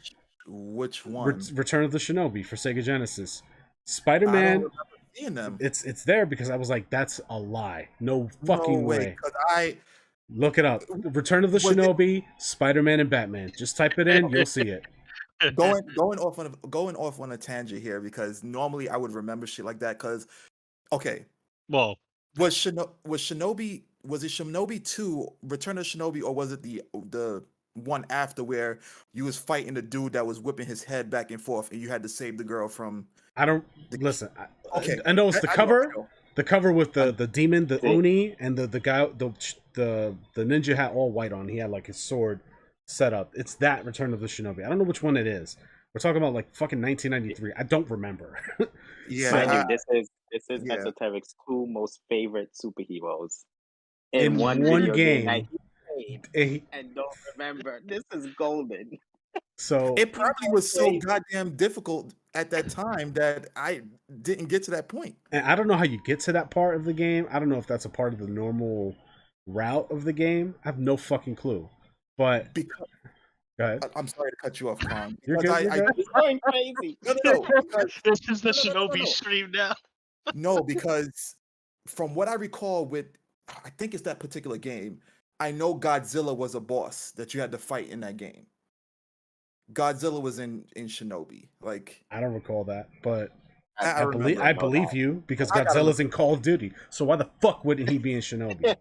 Which one? Return of the Shinobi for Sega Genesis. I don't Spider-Man, remember seeing them. it's there because I was like, that's a lie. No No fucking way. way. Because I Look it up. Return of the was it Shinobi, Spider-Man and Batman. Just type it in, you'll see it. going off on a tangent here because normally I would remember shit like that. Because okay, Well, was Shinobi was it Shinobi 2 Return of Shinobi, or was it the one after where you was fighting the dude that was whipping his head back and forth and you had to save the girl from I don't the listen. okay. I know it's the cover. know. The cover with the demon, the See. Oni, and the guy, the ninja hat all white on. He had like his sword set up. It's that Return of the Shinobi. I don't know which one it is. We're talking about like fucking 1993. I don't remember. Yeah, Mind you, I- this is yeah. Esoteric's two most favorite superheroes In in one one video game that game. he played Eh, and don't remember. This is golden. So it probably was so Crazy. goddamn difficult at that time that I didn't get to that point. and I don't know how you get to that part of the game. I don't know if that's a part of the normal route of the game. I have no fucking clue. But Because go ahead. I'm sorry to cut you off, Kong. You're Because good. You're good. It's going crazy. no, because this is the no, no, Shinobi no. stream now. no, because from what I recall with I think it's that particular game, I know Godzilla was a boss that you had to fight in that game. Godzilla was in Shinobi. Like I don't recall that, but I believe remember. I believe you because I gotta Godzilla's in Call of Duty. So why the fuck wouldn't he be in Shinobi?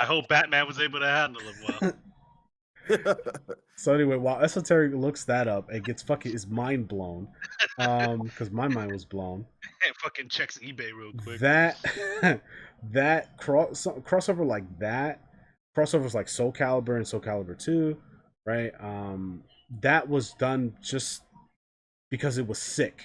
I hope Batman was able to handle him well. So anyway, while Esoteric looks that up and gets fucking his mind blown, because my mind was blown. Fucking checks eBay real quick. That that crossover like that, crossovers like Soul Calibur and Soul Calibur 2, right? That was done just because it was sick,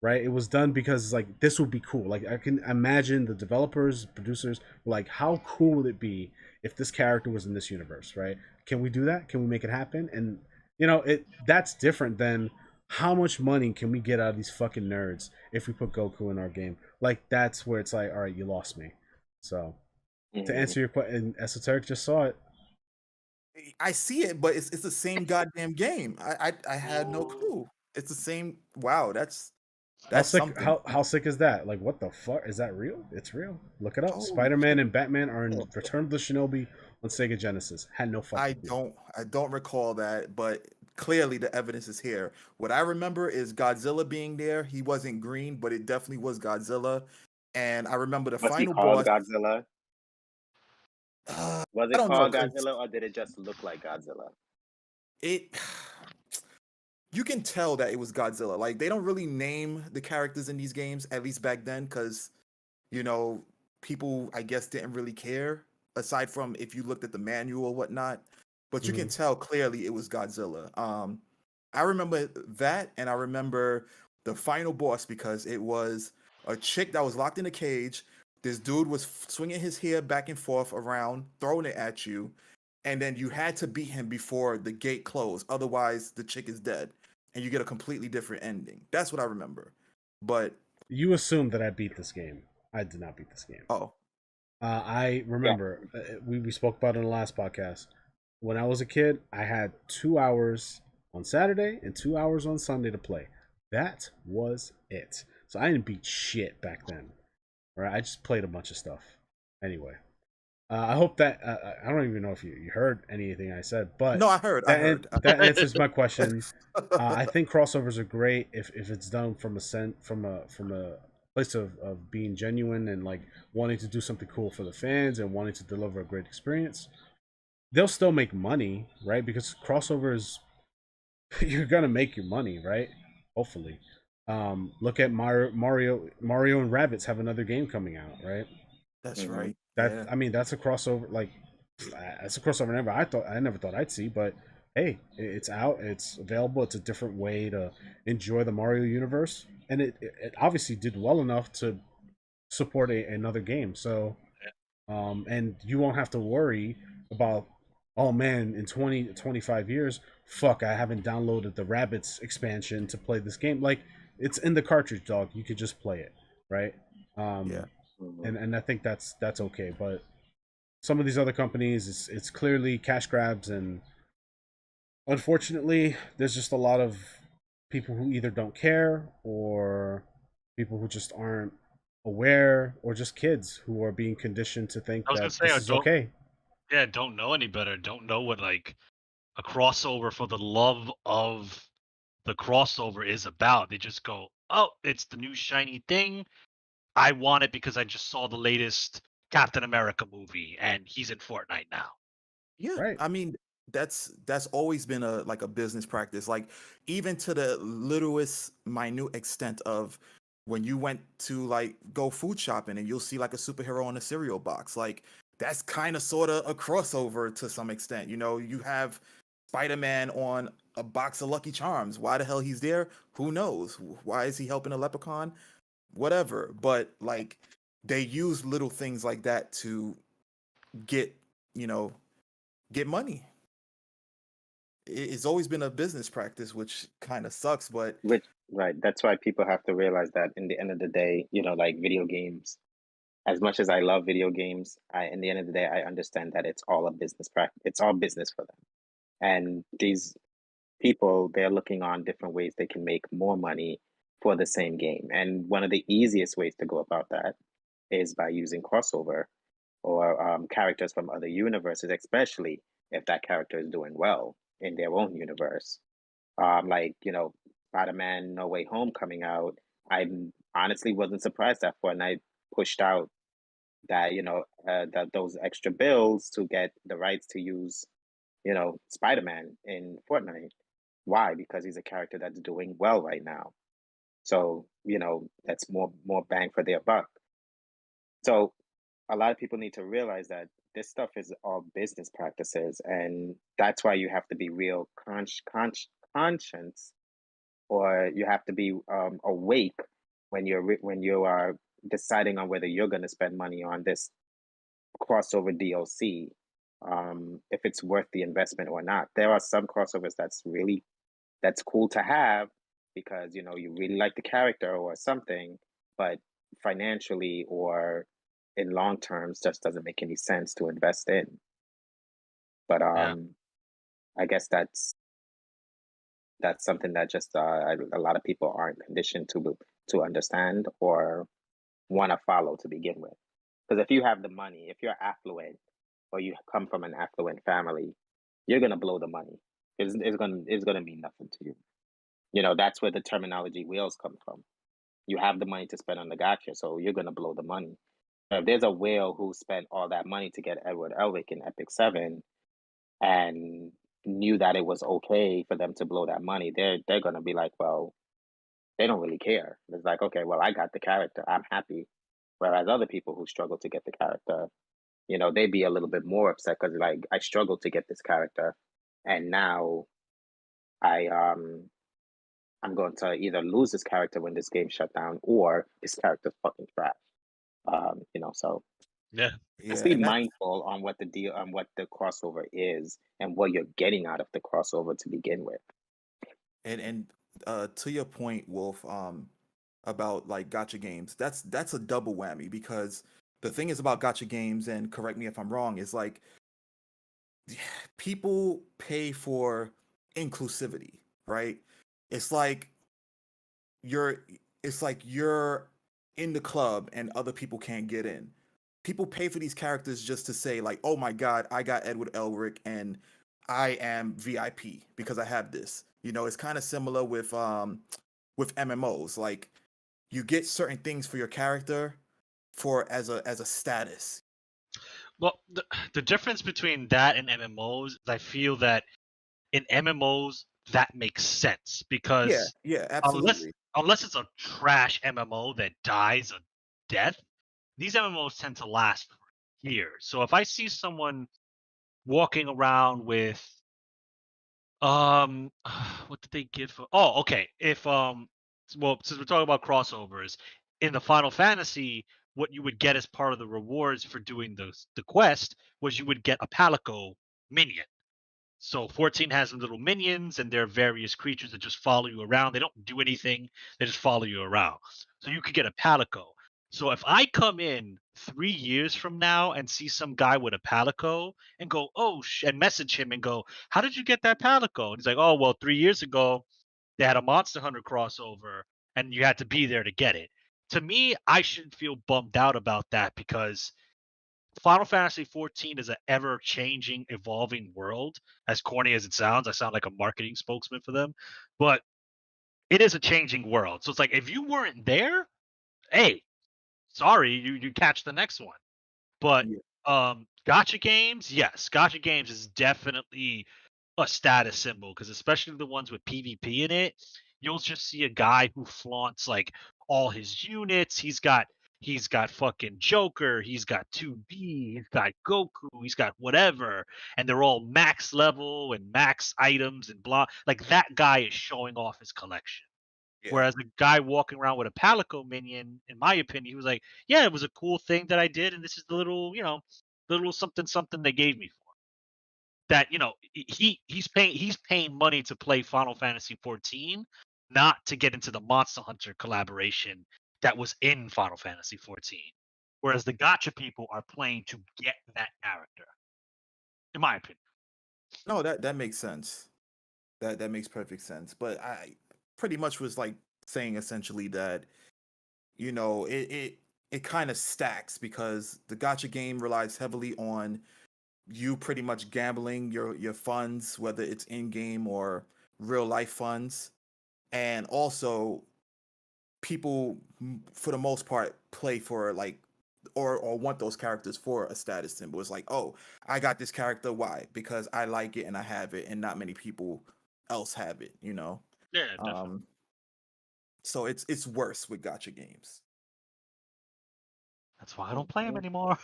right? It was done because like this would be cool. Like I can imagine the developers, producers were like, how cool would it be if this character was in this universe, right? Can we do that? Can we make it happen? And you know, that's different than how much money can we get out of these fucking nerds if we put Goku in our game? Like that's where it's like, all right, you lost me. So to answer your question, Esoteric just saw it. I see it, but it's the same goddamn game. I had no clue. It's the same. Wow, that's How sick? something. How sick is that? Like, what the fuck? Is that real? It's real. Look it up. Holy Spider-Man and Batman are in Return of the Shinobi on Sega Genesis. Had no fucking. I don't recall that, but clearly the evidence is here. What I remember is Godzilla being there. He wasn't green, but it definitely was Godzilla. And I remember the Was he final called boss. Godzilla? Was I it don't know. called 'Cause Godzilla or did it just look like Godzilla? It you can tell that it was Godzilla. Like they don't really name the characters in these games, at least back then, because you know, people I guess didn't really care, aside from if you looked at the manual or whatnot. But you can tell clearly it was Godzilla. I remember that, and I remember the final boss because it was a chick that was locked in a cage. This dude was swinging his hair back and forth around, throwing it at you, and then you had to beat him before the gate closed. Otherwise, the chick is dead, and you get a completely different ending. That's what I remember. But You assumed that I beat this game. I did not beat this game. oh, I remember we spoke about it in the last podcast. When I was a kid, I had 2 hours on Saturday and 2 hours on Sunday to play. That was it. So I didn't beat shit back then. Right? I just played a bunch of stuff. Anyway, I hope that I don't even know if you heard anything I said, but no, I heard. that answers my question. I think crossovers are great if it's done from a place of being genuine and like wanting to do something cool for the fans and wanting to deliver a great experience. They'll still make money, right? Because crossovers, you're gonna make your money, right? Hopefully. Look at Mario and Rabbids have another game coming out, right? That's right. I mean, that's a crossover. Like, that's a crossover. I never thought I'd see, but hey, it's out. It's available. It's a different way to enjoy the Mario universe, and it obviously did well enough to support another game. So, and you won't have to worry about oh man, in 25 years, fuck, I haven't downloaded the Rabbits expansion to play this game. Like, it's in the cartridge, dog. You could just play it, right? Yeah. Um, Mhm. and I think that's okay. But some of these other companies, it's clearly cash grabs, and unfortunately, there's just a lot of people who either don't care, or people who just aren't aware, or just kids who are being conditioned to think I was gonna that say, this I is don't. okay. Yeah, don't know any better. Don't know what like a crossover for the love of the crossover is about. They just go, oh, it's the new shiny thing. I want it because I just saw the latest Captain America movie and he's in Fortnite now. Yeah, Right. I mean that's always been a like a business practice. Like even to the littlest minute extent of when you went to like go food shopping and you'll see like a superhero on a cereal box. Like that's kind of sort of a crossover to some extent. You know, you have Spider-Man on a box of Lucky Charms. Why the hell he's there? Who knows? Why is he helping a leprechaun? Whatever. But like they use little things like that to get, you know, get money. It's always been a business practice, which kind of sucks. But Which, right, that's why people have to realize that in the end of the day, like video games, as much as I love video games, in the end of the day, I understand that it's all a business practice. It's all business for them. And these people, they're looking on different ways they can make more money for the same game. And one of the easiest ways to go about that is by using crossover or characters from other universes, especially if that character is doing well in their own universe. Like, Spider-Man No Way Home coming out, I honestly wasn't surprised that Fortnite pushed out that, that those extra bills to get the rights to use, Spider-Man in Fortnite. Why? Because he's a character that's doing well right now. So, that's more bang for their buck. So a lot of people need to realize that this stuff is all business practices, and that's why you have to be real conscience, or you have to be awake when when you are deciding on whether you're going to spend money on this crossover DLC, if it's worth the investment or not. There are some crossovers that's cool to have because you really like the character or something, but financially or in long terms just doesn't make any sense to invest in. But Yeah. I guess that's something that just a lot of people aren't conditioned to understand or want to follow to begin with. Because if you have the money, if you're affluent or you come from an affluent family, you're gonna blow the money. It's gonna mean nothing to you. That's where the terminology whales come from. You have the money to spend on the gotcha, so you're gonna blow the money. If there's a whale who spent all that money to get Edward Elric in Epic 7 and knew that it was okay for them to blow that money, they're gonna be like, well, they don't really care. It's like, okay, well, I got the character, I'm happy. Whereas other people who struggle to get the character, they'd be a little bit more upset because like I struggled to get this character, and now I I'm going to either lose this character when this game shut down, or this character's fucking trash. So Yeah. just yeah, be and that's mindful on what the deal, on what the crossover is, and what you're getting out of the crossover to begin with. and to your point, Wolf, about like gotcha games, that's a double whammy because the thing is about gotcha games, and correct me if I'm wrong, is like people pay for inclusivity, right? It's like you're it's like you're in the club and other people can't get in. People pay for these characters just to say like, "Oh my god, I got Edward Elric and I am VIP because I have this." You know, it's kind of similar with MMOs. Like you get certain things for your character for as a status. Well, the difference between that and MMOs is I feel that in MMOs that makes sense Yeah, because yeah, unless absolutely. unless it's a trash MMO that dies a death, these MMOs tend to last for years. So if I see someone walking around with what did they give for? Oh, okay. If well, since we're talking about crossovers, in the Final Fantasy, what you would get as part of the rewards for doing the quest was you would get a palico minion. So 14 has some little minions, and they're various creatures that just follow you around. They don't do anything; they just follow you around. So you could get a Palico. So if I come in 3 years from now and see some guy with a Palico and go, oh, and message him and go, how did you get that Palico? And he's like, oh, well, 3 years ago they had a Monster Hunter crossover, and you had to be there to get it. To me, I shouldn't feel bummed out about that because Final Fantasy 14 is an ever changing, evolving world. As corny as it sounds, I sound like a marketing spokesman for them, but it is a changing world. So it's like if you weren't there, hey, sorry, you catch the next one. But Yeah. gotcha games, yes, gotcha games is definitely a status symbol because especially the ones with PvP in it, you'll just see a guy who flaunts like all his units. He's got fucking Joker, he's got 2B, he's got Goku, he's got whatever, and they're all max level and max items and blah. Like that guy is showing off his collection. Yeah. Whereas the guy walking around with a Palico minion, in my opinion, he was like, "Yeah, it was a cool thing that I did, and this is the little, the little something something they gave me for that." He's paying money to play Final Fantasy 14, not to get into the Monster Hunter collaboration that was in Final Fantasy 14. Whereas the Gotcha people are playing to get that character, in my opinion. No, that makes sense. That makes perfect sense. But I pretty much was like saying essentially that it kind of stacks because the gotcha game relies heavily on you pretty much gambling your funds, whether it's in game or real life funds, and also people for the most part play for like or want those characters for a status symbol. It's like, oh, I got this character. Why? Because I like it and I have it, and not many people else have it. Yeah, definitely. Um, so it's worse with gotcha games. That's why I don't play them anymore.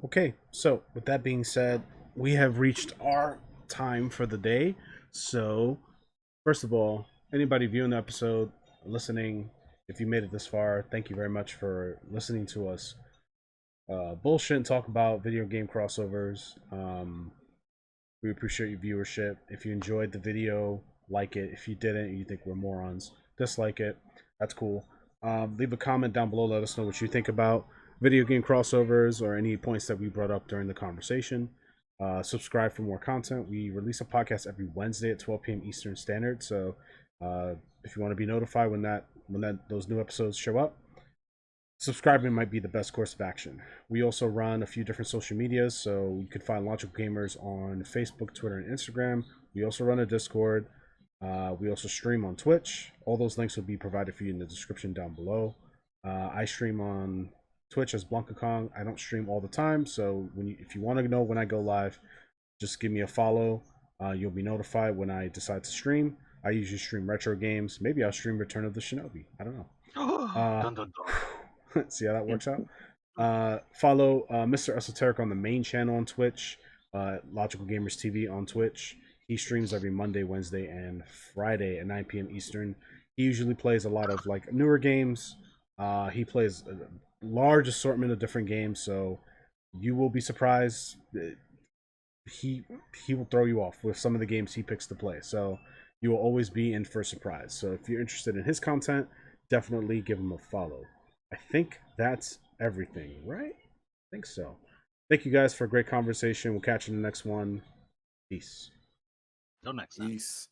Okay, so with that being said, we have reached our time for the day. So, first of all, anybody viewing the episode, listening, if you made it this far, thank you very much for listening to us bullshit and talk about video game crossovers. We appreciate your viewership. If you enjoyed the video, like it. If you didn't, you think we're morons, dislike it. That's cool. Leave a comment down below. Let us know what you think about video game crossovers or any points that we brought up during the conversation. Subscribe for more content. We release a podcast every Wednesday at 12 p.m. Eastern Standard. So if you want to be notified when those new episodes show up, subscribing might be the best course of action. We also run a few different social medias, so you can find Logical Gamers on Facebook, Twitter, and Instagram. We also run a Discord. We also stream on Twitch. All those links will be provided for you in the description down below. I stream on Twitch as BlankaKong. I don't stream all the time, so if you want to know when I go live, just give me a follow. You'll be notified when I decide to stream. I usually stream retro games. Maybe I'll stream Return of the Shinobi. I don't know. Dun, dun, dun. See how that works out? Follow Mr. Esoteric on the main channel on Twitch, Logical Gamers TV on Twitch. He streams every Monday, Wednesday, and Friday at 9 p.m. Eastern. He usually plays a lot of like newer games. He plays a large assortment of different games, so you will be surprised. He will throw you off with some of the games he picks to play. So you will always be in for a surprise. So if you're interested in his content, definitely give him a follow. I think that's everything, right? I think so. Thank you guys for a great conversation. We'll catch you in the next one. Peace. Till next time. Peace.